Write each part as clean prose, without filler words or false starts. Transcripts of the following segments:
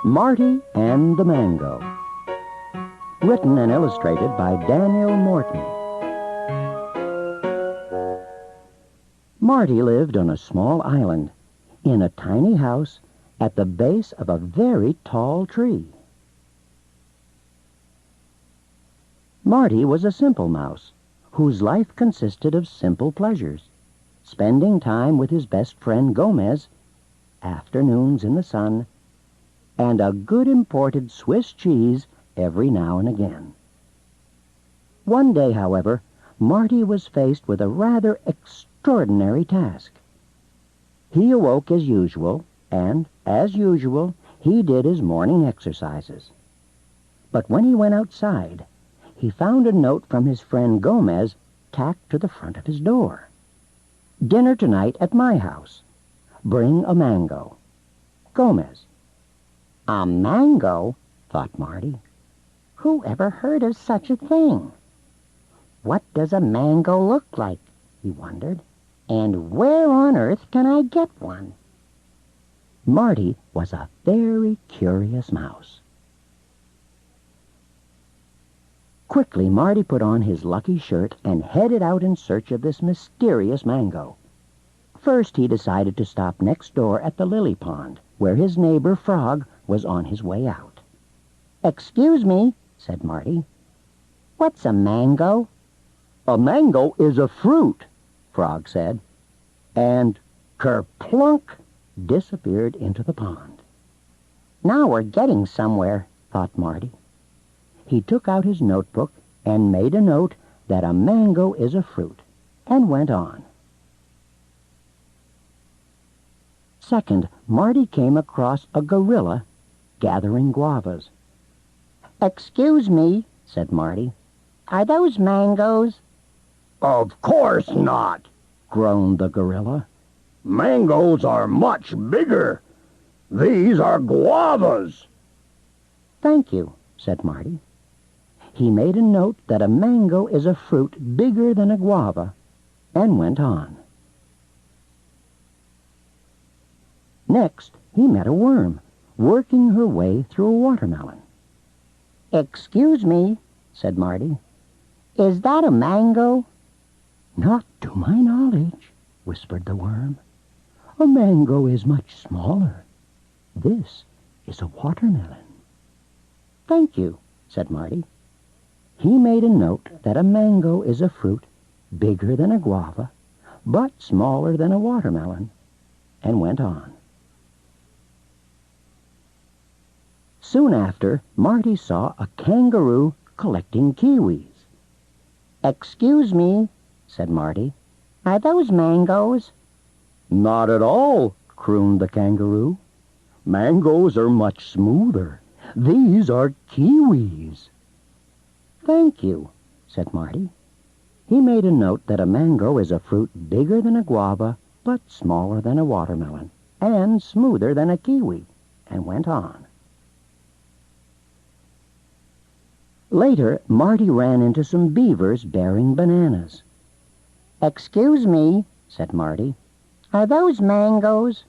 Marty and the Mango. Written and illustrated by Daniel Morton. Marty lived on a small island in a tiny house at the base of a very tall tree. Marty was a simple mouse whose life consisted of simple pleasures, spending time with his best friend Gomez, afternoons in the sun, and a good imported Swiss cheese every now and again. One day, however, Marty was faced with a rather extraordinary task. He awoke as usual, and, as usual, he did his morning exercises. But when he went outside, he found a note from his friend Gomez tacked to the front of his door. "Dinner tonight at my house. Bring a mango. Gomez." "A mango?" thought Marty. "Who ever heard of such a thing? What does a mango look like?" he wondered. "And where on earth can I get one?" Marty was a very curious mouse. Quickly, Marty put on his lucky shirt and headed out in search of this mysterious mango. First, he decided to stop next door at the lily pond, where his neighbor Frog was on his way out. "Excuse me," said Marty. "What's a mango?" "A mango is a fruit," Frog said, and kerplunk disappeared into the pond. "Now we're getting somewhere," thought Marty. He took out his notebook and made a note that a mango is a fruit, and went on. Second, Marty came across a gorilla gathering guavas. "Excuse me," said Marty. "Are those mangoes?" "Of course not," groaned the gorilla. "Mangoes are much bigger. These are guavas." "Thank you," said Marty. He made a note that a mango is a fruit bigger than a guava, and went on. Next, he met a worm, working her way through a watermelon. "Excuse me," said Marty. "Is that a mango?" "Not to my knowledge," whispered the worm. "A mango is much smaller. This is a watermelon." "Thank you," said Marty. He made a note that a mango is a fruit bigger than a guava, but smaller than a watermelon, and went on. Soon after, Marty saw a kangaroo collecting kiwis. "Excuse me," said Marty. "Are those mangoes?" "Not at all," crooned the kangaroo. "Mangoes are much smoother. These are kiwis." "Thank you," said Marty. He made a note that a mango is a fruit bigger than a guava, but smaller than a watermelon, and smoother than a kiwi, and went on. Later, Marty ran into some beavers bearing bananas. "Excuse me," said Marty. "Are those mangoes?"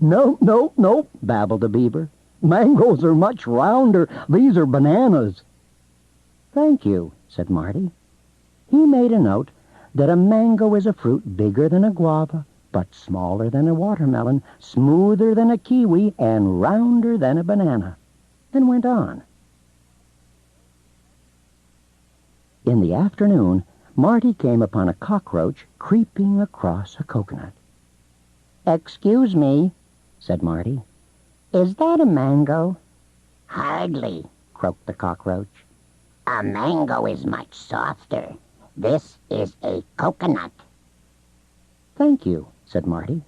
"No, no, no," babbled the beaver. "Mangoes are much rounder. These are bananas." "Thank you," said Marty. He made a note that a mango is a fruit bigger than a guava, but smaller than a watermelon, smoother than a kiwi, and rounder than a banana, and went on. In the afternoon, Marty came upon a cockroach creeping across a coconut. "Excuse me," said Marty. "Is that a mango?" "Hardly," croaked the cockroach. "A mango is much softer. This is a coconut." "Thank you," said Marty.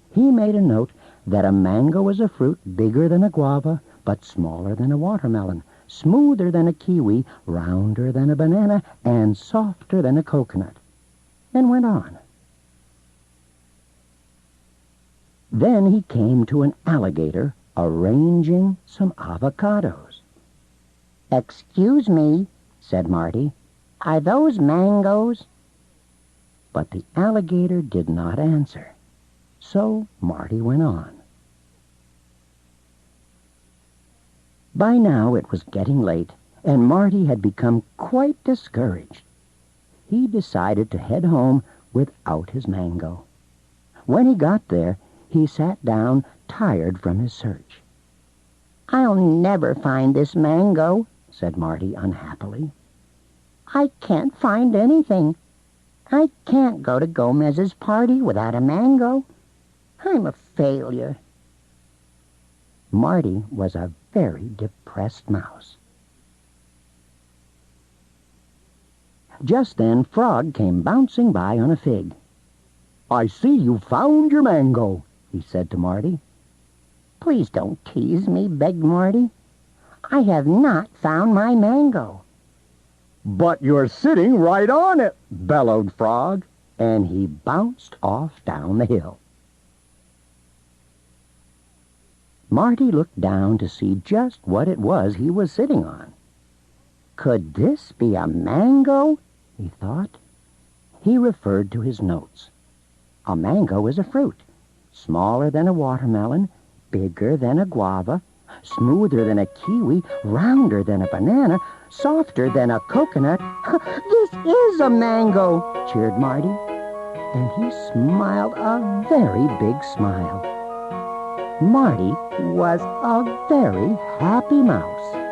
He made a note that a mango is a fruit bigger than a guava, but smaller than a watermelon, smoother than a kiwi, rounder than a banana, and softer than a coconut, and went on. Then he came to an alligator arranging some avocados. "Excuse me," said Marty. "Are those mangoes?" But the alligator did not answer, so Marty went on. By now it was getting late, and Marty had become quite discouraged. He decided to head home without his mango. When he got there, he sat down, tired from his search. "I'll never find this mango," said Marty unhappily. "I can't find anything. I can't go to Gomez's party without a mango. I'm a failure." Marty was a very depressed mouse. Just then, Frog came bouncing by on a fig. "I see you found your mango," he said to Marty. "Please don't tease me," begged Marty. "I have not found my mango." "But you're sitting right on it," bellowed Frog. And he bounced off down the hill. Marty looked down to see just what it was he was sitting on. Could this be a mango? He thought. He referred to his notes. A mango is a fruit, smaller than a watermelon, bigger than a guava, smoother than a kiwi, rounder than a banana, softer than a coconut. "This is a mango," cheered Marty. And he smiled a very big smile. Marty was a very happy mouse.